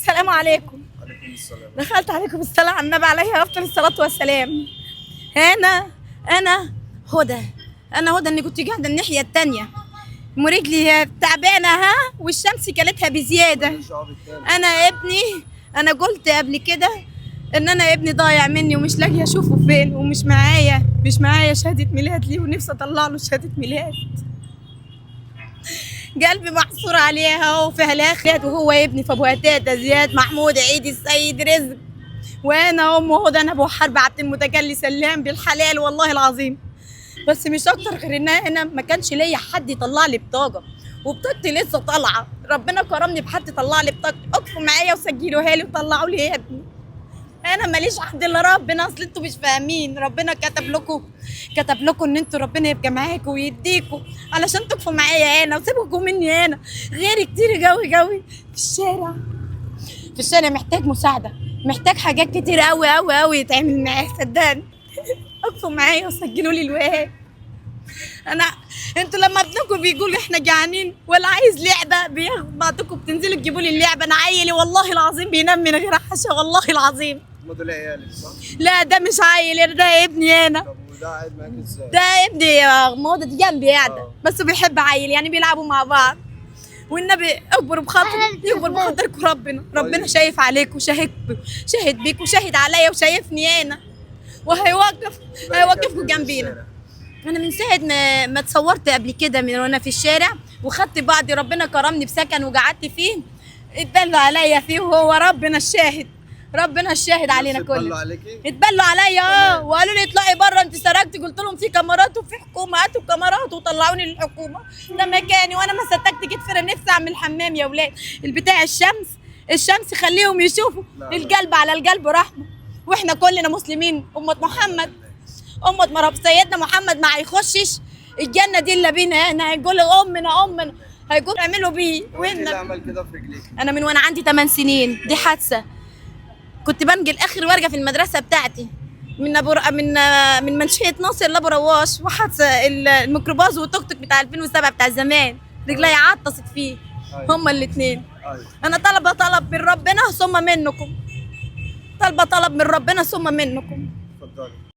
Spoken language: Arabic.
السلام عليكم. عليكم السلام. دخلت عليكم السلام على النبي عليه افضل الصلاه والسلام. انا هدى اني كنت قاعده الناحيه التانيه ورجلي تعبانه والشمس كلتها بزياده. انا قلت قبل كده ان انا ابني ضايع مني ومش لاقيه اشوفه فين ومش معايا شهاده ميلاد ليه ونفسي اطلع له شهاده ميلاد. قلبي محصور عليها وفيها الاخر وهو ابني في ابو هتاته زياد محمود عيد السيد رزق وانا امه هدى. انا ابو حرب عبد المتجلي سلام بالحلال والله العظيم. بس مش اكتر غير ان انا ما كانش ليا حد يطلع لي بطاقه وبطاقتي لسه طالعه. ربنا كرمني بحد طلع لي بطاقتي. اقفوا معايا وسجلوها لي وطلعوا لي يا ابني. انا ماليش حد الا ربنا. اصل انتوا مش فاهمين ربنا كتب لكم ان انتوا ربنا يبقى معاكم ويديكم علشان تقفوا معايا هنا وسيبكم مني هنا. غيري كتير قوي في الشارع محتاج مساعده، محتاج حاجات كتير قوي يتعمل معايا صدقني. اقفوا معايا وسجلوا لي الواد. انتوا لما ابنكم بيقول احنا جعانين ولا عايز لعبه بياخد بعضكم بتنزلوا تجيبوا لي اللعبه. انا عيلي والله العظيم بينام من غير حشا والله العظيم. هم دول عيالك صح؟ لا ده مش عيل، ده ابني انا. طب وده قاعد معاك ازاي؟ ده ابني موضة جنبي قاعده بس بيحب عيل يعني بيلعبوا مع بعض. والنبي اكبر بخاطركم ربنا شايف عليكم شاهد بيك وشاهد عليا وشايفني انا وهيوقفكم جنبينا. انا من ساعه ما اتصورت قبل كده من وانا في الشارع وخدت بعضي ربنا كرمني بسكن وقعدت فيه اتبلوا عليا فيه وهو ربنا الشاهد علينا كلنا. اتبلوا عليا وقالوا لي اطلعي بره انت سرقتي. قلت لهم في كاميرات وفي حكومه هاتوا الكاميرات وطلعوني للحكومه. ده مكاني وانا ما صدقت جيت في نفسي اعمل حمام يا ولاد. البتاع الشمس خليهم يشوفوا. القلب على القلب رحمه واحنا كلنا مسلمين. أمة سيدنا محمد ما هيخشش الجنة دي إلا بينا. أنا هيقول أمنا هيقول اعملوا بيه. وين اللي عمل كده في رجليك؟ أنا من وأنا عندي 8 سنين. دي حادثة. كنت بنقل آخر ورقة في المدرسة بتاعتي من منشية ناصر لأبو رواش وحادثة الميكروباص والتوك توك بتاع 2007 بتاع زمان رجلي عطست فيه. هما الاتنين. أنا طلب من ربنا ثم منكم. اتفضلي.